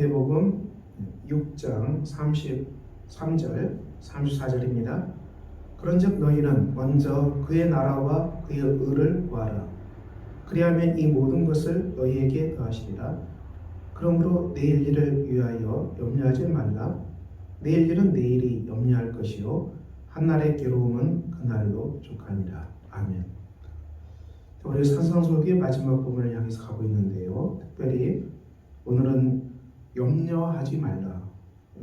마태복음 6장 33절 34절입니다. 그런즉 너희는 먼저 그의 나라와 그의 의를 구하라. 그리하면 이 모든 것을 너희에게 더하시리라. 그러므로 내일 일을 위하여 염려하지 말라. 내일 일은 내일이 염려할 것이요 한날의 괴로움은 그날로 족하니라. 아멘. 우리 산상수훈의 마지막 부분을 향해서 가고 있는데요. 특별히 오늘은 염려하지 말라.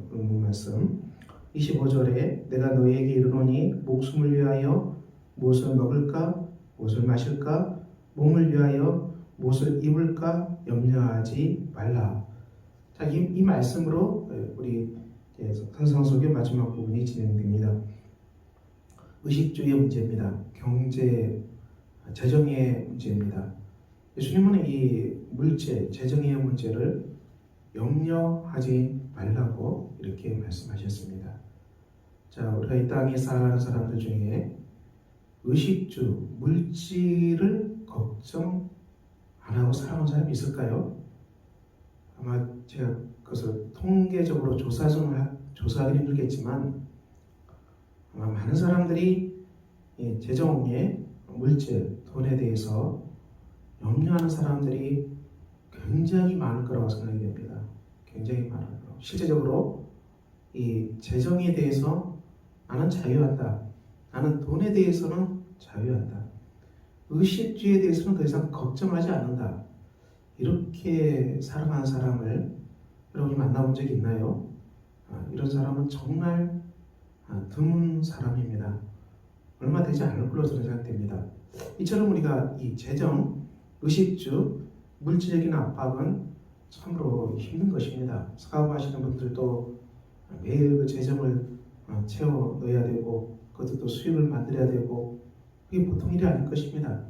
본문 말씀 25절에 내가 너희에게 이르노니 목숨을 위하여 무엇을 먹을까 무엇을 마실까 몸을 위하여 무엇을 입을까 염려하지 말라. 자, 이 말씀으로 우리 산상수훈의 마지막 부분이 진행됩니다. 의식주의 문제입니다. 경제, 재정의 문제입니다. 예수님은 이 물질, 재정의 문제를 염려하지 말라고 이렇게 말씀하셨습니다. 자, 우리가 이 땅에 살아가는 사람들 중에 의식주, 물질을 걱정 안 하고 살아온 사람이 있을까요? 아마 제가 그것을 통계적으로 조사하기 힘들겠지만 아마 많은 사람들이 재정에 물질, 돈에 대해서 염려하는 사람들이 굉장히 많을 거라고 생각이 됩니다. 굉장히 많을 거라고. 실제적으로 이 재정에 대해서 나는 자유한다. 나는 돈에 대해서는 자유한다. 의식주에 대해서는 더 이상 걱정하지 않는다. 이렇게 살아가는 사람을 여러분이 만나본 적이 있나요? 이런 사람은 정말 드문 사람입니다. 얼마 되지 않을 걸로 저는 생각됩니다. 이처럼 우리가 이 재정, 의식주, 물질적인 압박은 참으로 힘든 것입니다. 사업하시는 분들도 매일 그 재정을 채워 넣어야 되고 그것도 또 수익을 만들어야 되고 그게 보통 일이 아닐 것입니다.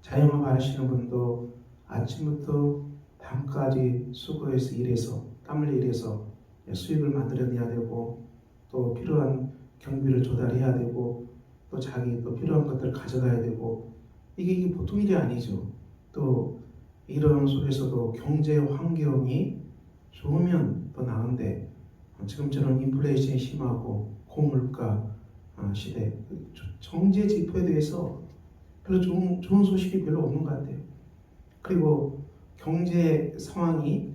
자영업 하시는 분도 아침부터 밤까지 수고해서 일해서 땀을 일해서 수익을 만들어내야 되고 또 필요한 경비를 조달해야 되고 또 자기 또 필요한 것들을 가져가야 되고 이게 보통 일이 아니죠. 또 이런 속에서도 경제 환경이 좋으면 더 나은데 지금처럼 인플레이션이 심하고 고물가 시대, 경제 지표에 대해서 별로 좋은 소식이 별로 없는 것 같아요. 그리고 경제 상황이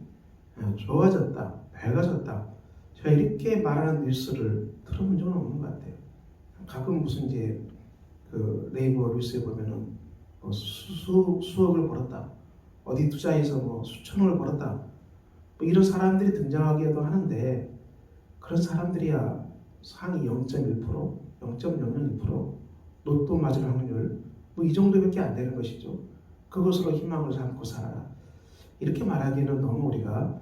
좋아졌다, 밝아졌다. 제가 이렇게 말하는 뉴스를 들어본 적은 없는 것 같아요. 가끔 무슨 이제 그 네이버 뉴스에 보면은 수억을 벌었다, 어디 투자해서 수천억을 벌었다, 이런 사람들이 등장하기도 하는데 그런 사람들이야 상위 0.1%, 0.01%, 로또 맞을 확률 이 정도밖에 안 되는 것이죠. 그것으로 희망을 삼고 살아라. 이렇게 말하기에는 너무 우리가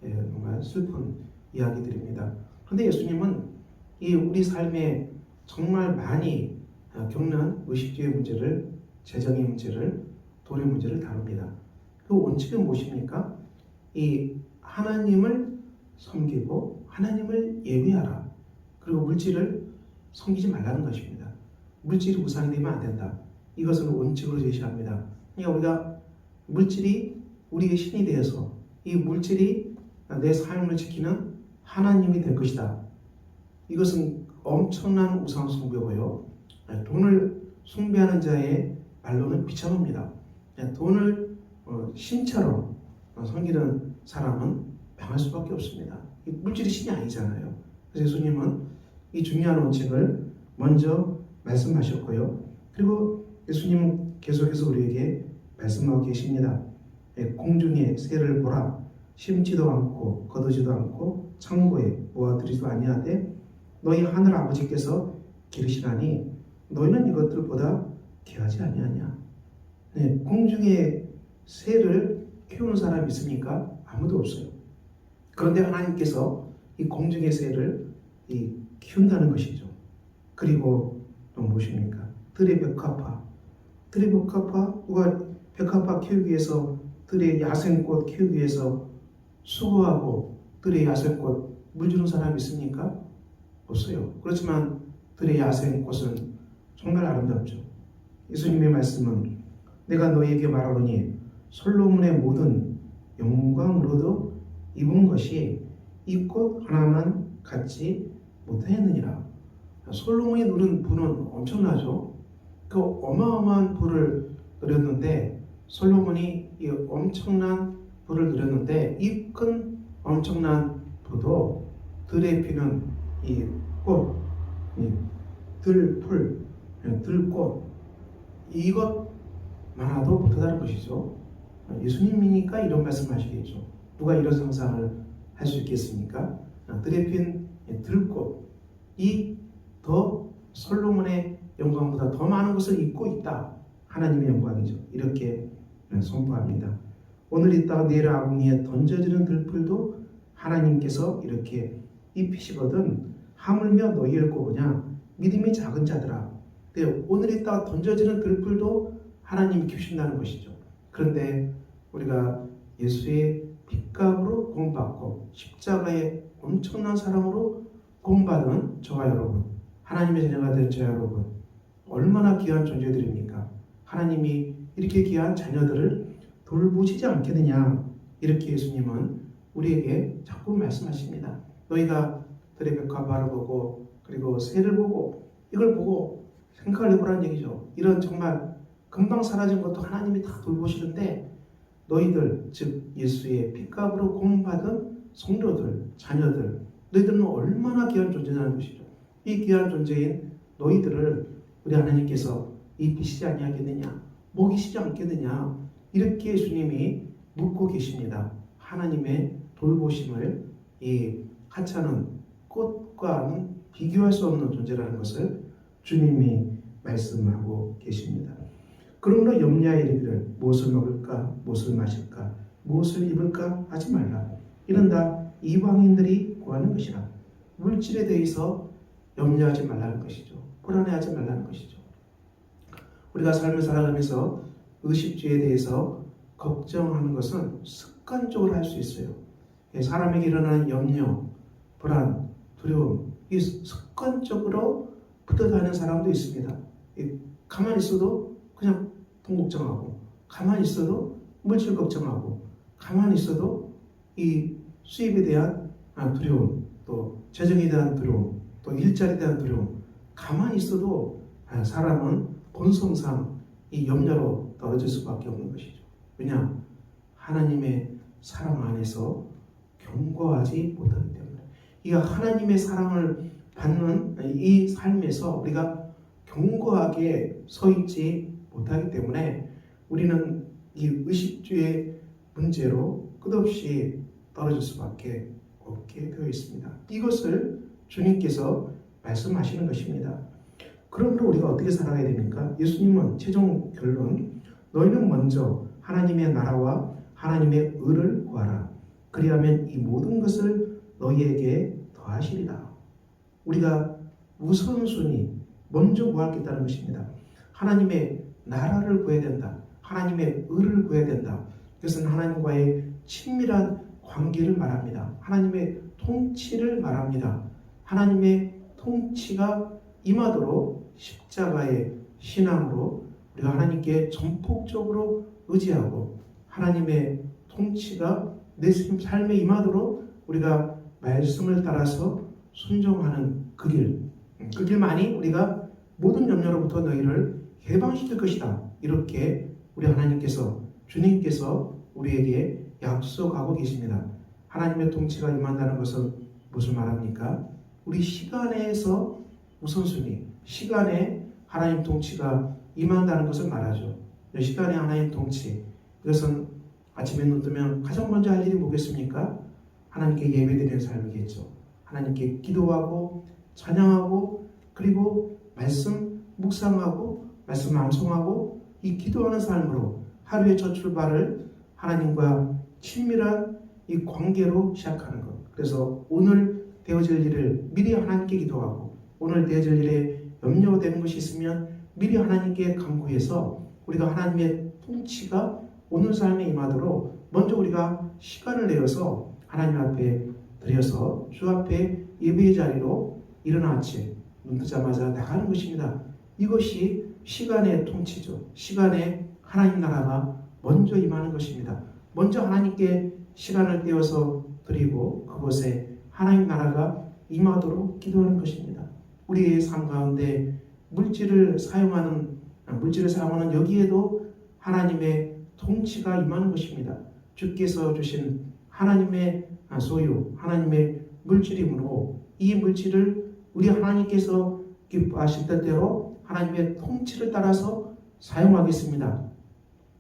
정말 슬픈 이야기들입니다. 그런데 예수님은 이 우리 삶에 정말 많이 겪는 의식주의 문제를, 재정의 문제를, 돈의 문제를 다룹니다. 그 원칙은 무엇입니까? 이 하나님을 섬기고 하나님을 예배하라. 그리고 물질을 섬기지 말라는 것입니다. 물질이 우상이 되면 안 된다. 이것을 원칙으로 제시합니다. 그러니까 우리가 물질이 우리의 신이 되어서 이 물질이 내 삶을 지키는 하나님이 될 것이다. 이것은 엄청난 우상 숭배고요. 돈을 숭배하는 자의 말로는 비참합니다. 돈을 신처럼 섬기는 사람은 망할 수밖에 없습니다. 물질이 신이 아니잖아요. 그래서 예수님은 이 중요한 원칙을 먼저 말씀하셨고요. 그리고 예수님은 계속해서 우리에게 말씀하고 계십니다. 공중의 새를 보라. 심지도 않고 거두지도 않고 창고에 모아두지도 아니하되 너희 하늘 아버지께서 기르시나니 너희는 이것들보다 귀하지 아니하냐. 공중의 새를 키우는 사람이 있습니까? 아무도 없어요. 그런데 하나님께서 이 공중의 새를 키운다는 것이죠. 그리고 또 무엇입니까? 들의 벽화파. 들의 벽화파, 누가 벽화파 키우기 위해서 들의 야생꽃 키우기 위해서 수고하고 들의 야생꽃 물주는 사람이 있습니까? 없어요. 그렇지만 들의 야생꽃은 정말 아름답죠. 예수님의 말씀은 내가 너희에게 말하노니 솔로몬의 모든 영광으로도 입은 것이 이 꽃 하나만 갖지 못하였느니라. 솔로몬이 누린 부는 엄청나죠. 그 어마어마한 부를 누렸는데 솔로몬이 이 엄청난 부를 누렸는데 이 큰 엄청난 부도 들에 피는 이 꽃, 이 들풀, 들꽃 이것만하도 못하다는 것이죠. 예수님이니까 이런 말씀하시겠죠. 누가 이런 상상을 할 수 있겠습니까? 들에 핀 들꽃이 더 솔로몬의 영광보다 더 많은 것을 입고 있다. 하나님의 영광이죠. 이렇게 선포합니다. 오늘 있다가 내일 아궁이에 던져지는 들풀도 하나님께서 이렇게 입히시거든 하물며 너희를 꼽으냐 믿음이 작은 자들아. 오늘 있다가 던져지는 들풀도 하나님이 키우신다는 것이죠. 그런데 우리가 예수의 핏값으로 구원받고 십자가의 엄청난 사랑으로 구원받은 저와 여러분, 하나님의 자녀가 된 저와 여러분, 얼마나 귀한 존재들입니까? 하나님이 이렇게 귀한 자녀들을 돌보시지 않겠느냐, 이렇게 예수님은 우리에게 자꾸 말씀하십니다. 너희가 들의 백합화를 보고 그리고 새를 보고 이걸 보고 생각을 해보라는 얘기죠. 이런 정말 금방 사라진 것도 하나님이 다 돌보시는데 너희들, 즉 예수의 핏값으로 구원받은 성도들, 자녀들, 너희들은 얼마나 귀한 존재냐는 것이죠. 이 귀한 존재인 너희들을 우리 하나님께서 입히시지 아니하겠느냐, 먹이시지 않겠느냐, 이렇게 예수님이 묻고 계십니다. 하나님의 돌보심을 이 하찮은 꽃과는 비교할 수 없는 존재라는 것을 주님이 말씀하고 계십니다. 그러므로 염려하여 이르기를 무엇을 먹을까, 무엇을 마실까, 무엇을 입을까 하지 말라. 이는 다 이방인들이 구하는 것이라. 물질에 대해서 염려하지 말라는 것이죠. 불안해하지 말라는 것이죠. 우리가 삶을 살아가면서 의식주에 대해서 걱정하는 것은 습관적으로 할 수 있어요. 사람에게 일어나는 염려, 불안, 두려움, 이 습관적으로 붙어다니는 사람도 있습니다. 가만히 있어도 그냥 돈 걱정하고, 가만히 있어도 물질 걱정하고, 가만히 있어도 이 수입에 대한 두려움, 또 재정에 대한 두려움, 또 일자리에 대한 두려움, 가만히 있어도 사람은 본성상 이 염려로 떨어질 수밖에 없는 것이죠. 왜냐? 하나님의 사랑 안에서 견고하지 못하기 때문에. 이 하나님의 사랑을 받는 이 삶에서 우리가 견고하게 서 있지 못하기 때문에 우리는 이 의식주의 문제로 끝없이 떨어질 수밖에 없게 되어 있습니다. 이것을 주님께서 말씀하시는 것입니다. 그러므로 우리가 어떻게 살아가야 됩니까? 예수님은 최종 결론, 너희는 먼저 하나님의 나라와 하나님의 의를 구하라. 그리하면 이 모든 것을 너희에게 더하시리라. 우리가 우선순위 먼저 구할 게 있다는 것입니다. 하나님의 나라를 구해야 된다. 하나님의 의를 구해야 된다. 이것은 하나님과의 친밀한 관계를 말합니다. 하나님의 통치를 말합니다. 하나님의 통치가 임하도록 십자가의 신앙으로 우리가 하나님께 전폭적으로 의지하고 하나님의 통치가 내 삶에 임하도록 우리가 말씀을 따라서 순종하는 그 길만이 우리가 모든 염려로부터 너희를 해방시킬 것이다. 이렇게 우리 하나님께서, 주님께서 우리에게 약속하고 계십니다. 하나님의 통치가 임한다는 것은 무슨 말합니까? 우리 시간에서 우선순위, 시간에 하나님 통치가 임한다는 것을 말하죠. 시간에 하나님 통치, 이것은 아침에 눈 뜨면 가장 먼저 할 일이 뭐겠습니까? 하나님께 예배드리는 삶이겠죠. 하나님께 기도하고 찬양하고 그리고 말씀 묵상하고 말씀 암송하고 이 기도하는 삶으로 하루의 첫 출발을 하나님과 친밀한 이 관계로 시작하는 것. 그래서 오늘 되어질 일을 미리 하나님께 기도하고 오늘 되어질 일에 염려되는 것이 있으면 미리 하나님께 간구해서 우리가 하나님의 통치가 오늘 삶에 임하도록 먼저 우리가 시간을 내어서 하나님 앞에 드려서 주 앞에 예배의 자리로 일어나 아침 눈 뜨자마자 나가는 것입니다. 이것이 시간의 통치죠. 시간에 하나님 나라가 먼저 임하는 것입니다. 먼저 하나님께 시간을 떼어서 드리고 그곳에 하나님 나라가 임하도록 기도하는 것입니다. 우리의 삶 가운데 물질을 사용하는 여기에도 하나님의 통치가 임하는 것입니다. 주께서 주신 하나님의 소유, 하나님의 물질이므로 이 물질을 우리 하나님께서 기뻐하실 뜻대로 하나님의 통치를 따라서 사용하겠습니다.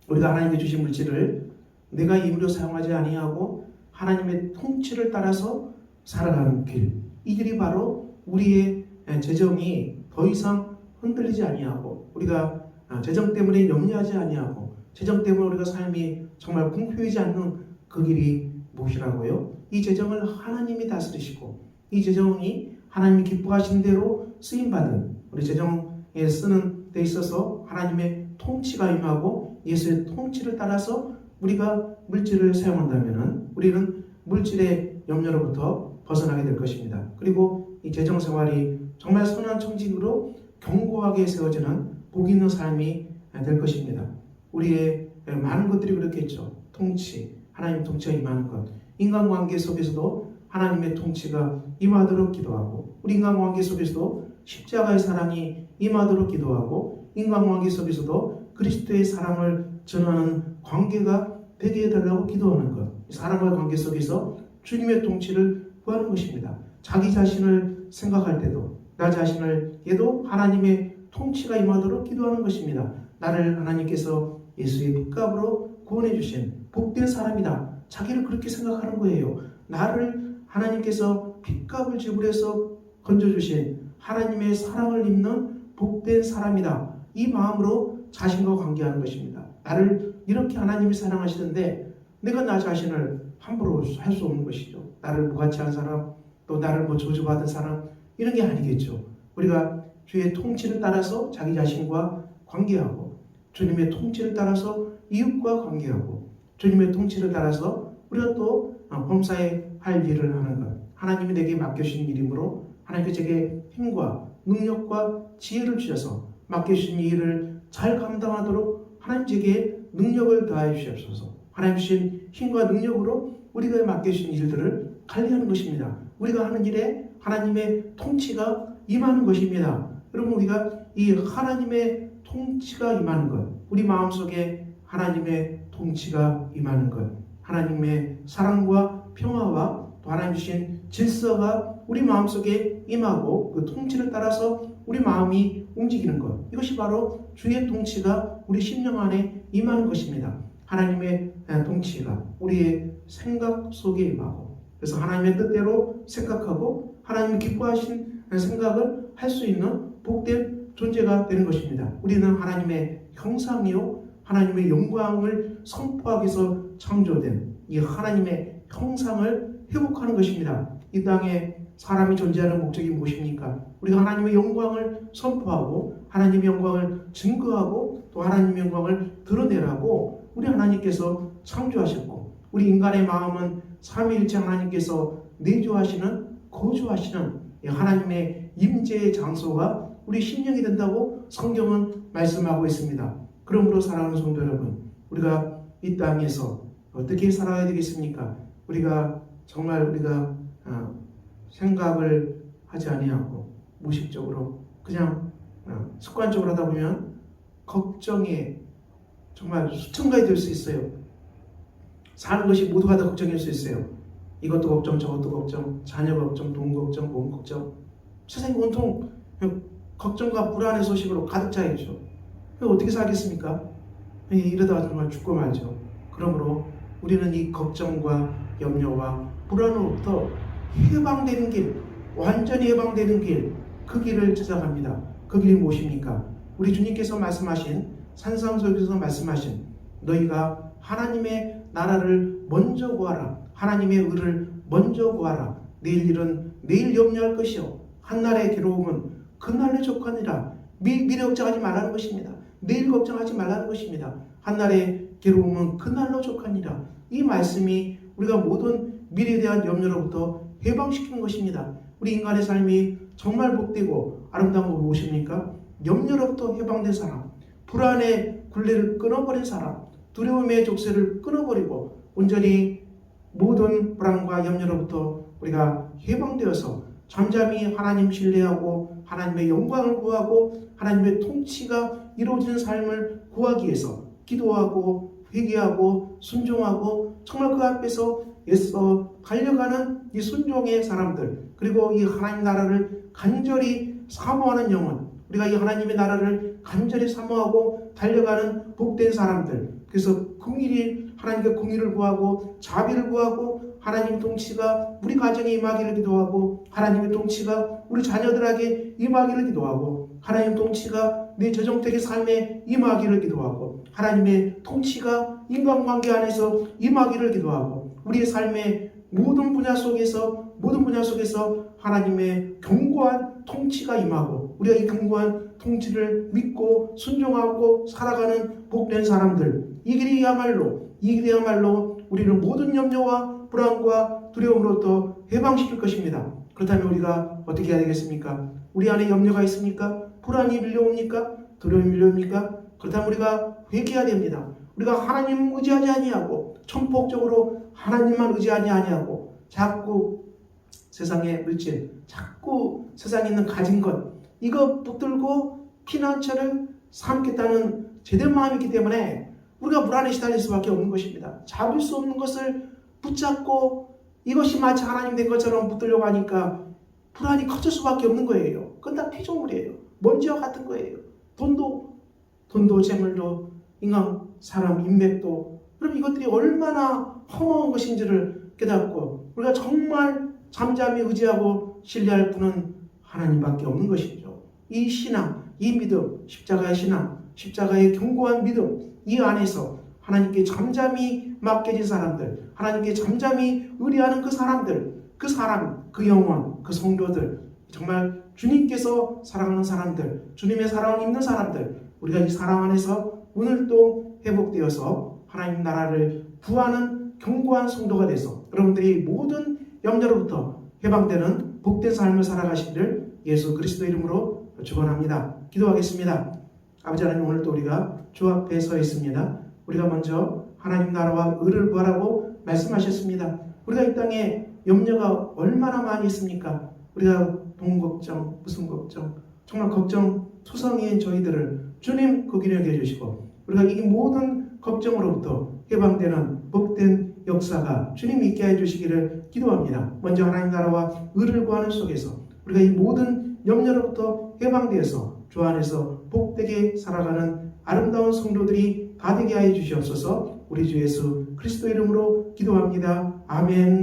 우리가 하나님께 주신 물질을 내가 임의로 사용하지 아니하고 하나님의 통치를 따라서 살아가는 길, 이 길이 바로 우리의 재정이 더 이상 흔들리지 아니하고 우리가 재정 때문에 염려하지 아니하고 재정 때문에 우리가 삶이 정말 궁핍하지 않는 그 길이 무엇이라고요? 이 재정을 하나님이 다스리시고 이 재정이 하나님이 기뻐하신 대로 쓰임받은 우리 재정에 쓰는 데 있어서 하나님의 통치가 임하고 예수의 통치를 따라서 우리가 물질을 사용한다면 우리는 물질의 염려로부터 벗어나게 될 것입니다. 그리고 이 재정 생활이 정말 선한 청직으로 견고하게 세워지는 복 있는 삶이 될 것입니다. 우리의 많은 것들이 그렇겠죠. 통치, 하나님 통치가 임하는 것. 인간관계 속에서도 하나님의 통치가 임하도록 기도하고 우리 인간관계 속에서도 십자가의 사랑이 임하도록 기도하고 인간관계 속에서도 그리스도의 사랑을 전하는 관계가 되게 해달라고 기도하는 것. 사람과의 관계 속에서 주님의 통치를 구하는 것입니다. 자기 자신을 생각할 때도 나 자신을에도 하나님의 통치가 임하도록 기도하는 것입니다. 나를 하나님께서 예수의 핏값으로 구원해 주신 복된 사람이다. 자기를 그렇게 생각하는 거예요. 나를 하나님께서 핏값을 지불해서 건져주신 하나님의 사랑을 입는 복된 사람이다. 이 마음으로 자신과 관계하는 것입니다. 나를 이렇게 하나님이 사랑하시는데 내가 나 자신을 함부로 할 수 없는 것이죠. 나를 무가치한 사람, 또 나를 저주받은 사람, 이런 게 아니겠죠. 우리가 주의 통치를 따라서 자기 자신과 관계하고 주님의 통치를 따라서 이웃과 관계하고 주님의 통치를 따라서 우리가 또 범사에 할 일을 하는 것. 하나님이 내게 맡겨주신 일이므로 하나님께서 제게 힘과 능력과 지혜를 주셔서 맡겨주신 이 일을 잘 감당하도록 하나님 제게 능력을 더하여 주시옵소서. 하나님 주신 힘과 능력으로 우리가 맡겨주신 일들을 관리하는 것입니다. 우리가 하는 일에 하나님의 통치가 임하는 것입니다. 여러분 우리가 이 하나님의 통치가 임하는 것, 우리 마음속에 하나님의 통치가 임하는 것, 하나님의 사랑과 평화와 또 하나님 주신 질서가 우리 마음속에 임하고 그 통치를 따라서 우리 마음이 움직이는 것, 이것이 바로 주의 통치가 우리 심령 안에 임하는 것입니다. 하나님의 통치가 우리의 생각 속에 임하고 그래서 하나님의 뜻대로 생각하고 하나님이 기뻐하신 생각을 할 수 있는 복된 존재가 되는 것입니다. 우리는 하나님의 형상이요 하나님의 영광을 선포하기 위해서 창조된 이 하나님의 형상을 회복하는 것입니다. 이 땅에 사람이 존재하는 목적이 무엇입니까? 우리가 하나님의 영광을 선포하고 하나님의 영광을 증거하고 또 하나님의 영광을 드러내라고 우리 하나님께서 창조하셨고 우리 인간의 마음은 삼위일체 하나님께서 내주하시는 거주하시는 하나님의 임재의 장소가 우리 심령이 된다고 성경은 말씀하고 있습니다. 그러므로 사랑하는 성도 여러분, 우리가 이 땅에서 어떻게 살아야 되겠습니까? 우리가 생각을 하지 아니하고 무의식적으로 그냥 습관적으로 하다 보면 걱정에 정말 수천 가지 될 수 있어요. 사는 것이 모두가 다 걱정일 수 있어요. 이것도 걱정, 저것도 걱정, 자녀 걱정, 돈 걱정, 몸 걱정. 세상이 온통 걱정과 불안의 소식으로 가득 차 있죠. 어떻게 살겠습니까? 이러다가 정말 죽고 말죠. 그러므로 우리는 이 걱정과 염려와 불안으로부터 해방되는 길, 완전히 해방되는 길, 그 길을 찾아갑니다. 그 길이 무엇입니까? 우리 주님께서 말씀하신 산상수에서 말씀하신 너희가 하나님의 나라를 먼저 구하라. 하나님의 의를 먼저 구하라. 내일 일은 내일 염려할 것이요 한날의 괴로움은 그날에 족하니라. 미래 걱정하지 말라는 것입니다. 내일 걱정하지 말라는 것입니다. 한날의 괴로움은 그날로 족하니라. 이 말씀이 우리가 모든 미래에 대한 염려로부터 해방시키는 것입니다. 우리 인간의 삶이 정말 복되고 아름다운 거 무엇입니까? 염려로부터 해방된 사람, 불안의 굴레를 끊어버린 사람, 두려움의 족쇄를 끊어버리고 온전히 모든 불안과 염려로부터 우리가 해방되어서 잠잠히 하나님 신뢰하고 하나님의 영광을 구하고 하나님의 통치가 이루어지는 삶을 구하기 위해서 기도하고 회개하고 순종하고 정말 그 앞에서 애써 달려가는 이 순종의 사람들, 그리고 이 하나님 나라를 간절히 사모하는 영혼, 우리가 이 하나님의 나라를 간절히 사모하고 달려가는 복된 사람들, 그래서 긍휼히 하나님의 공의를 구하고 자비를 구하고 하나님 통치가 우리 가정에 임하기를 기도하고 하나님의 통치가 우리 자녀들에게 임하기를 기도하고 하나님 통치가 내 재정택의 삶에 임하기를 기도하고 하나님의 통치가 인간관계 안에서 임하기를 기도하고 우리의 삶의 모든 분야 속에서 하나님의 견고한 통치가 임하고 우리가 이 견고한 통치를 믿고 순종하고 살아가는 복된 사람들, 이 길이야말로 우리를 모든 염려와 불안과 두려움으로부터 해방시킬 것입니다. 그렇다면 우리가 어떻게 해야 되겠습니까? 우리 안에 염려가 있습니까? 불안이 밀려옵니까? 두려움이 밀려옵니까? 그렇다면 우리가 회개해야 됩니다. 우리가 하나님 의지하지 아니하고 천폭적으로 하나님만 의지하지 아니하고 자꾸 세상의 물질, 자꾸 세상에 있는 가진 것, 이거 붙들고 피난처를 삼겠다는 제대로 마음이 있기 때문에 우리가 불안에 시달릴 수밖에 없는 것입니다. 잡을 수 없는 것을 붙잡고 이것이 마치 하나님 된 것처럼 붙들려고 하니까 불안이 커질 수밖에 없는 거예요. 그건 다 피조물이에요. 먼지와 같은 거예요. 돈도 재물도 인간, 사람, 인맥도, 그럼 이것들이 얼마나 허무한 것인지를 깨닫고 우리가 정말 잠잠히 의지하고 신뢰할 분은 하나님밖에 없는 것이죠. 이 신앙, 이 믿음, 십자가의 신앙, 십자가의 견고한 믿음, 이 안에서 하나님께 잠잠히 맡겨진 사람들, 하나님께 잠잠히 의뢰하는 그 사람들, 그 사람, 그 영혼, 그 성도들, 정말 주님께서 사랑하는 사람들, 주님의 사랑을 입는 사람들, 우리가 이 사랑 안에서 오늘도 회복되어서 하나님 나라를 구하는 견고한 성도가 돼서 여러분들이 모든 염려로부터 해방되는 복된 삶을 살아가시기를 예수 그리스도 이름으로 축원합니다. 기도하겠습니다. 아버지 하나님, 오늘도 우리가 주 앞에 서 있습니다. 우리가 먼저 하나님 나라와 의를 구하라고 말씀하셨습니다. 우리가 이 땅에 염려가 얼마나 많이 있습니까? 우리가 돈 걱정, 무슨 걱정, 정말 걱정 투성이인 저희들을 주님 거기를 해주시고 우리가 이 모든 걱정으로부터 해방되는 복된 역사가 주님이 있게 해주시기를 기도합니다. 먼저 하나님 나라와 의를 구하는 속에서 우리가 이 모든 염려로부터 해방되어서 주 안에서 복되게 살아가는 아름다운 성도들이 다 되게 하여 주시옵소서. 우리 주 예수 그리스도 이름으로 기도합니다. 아멘.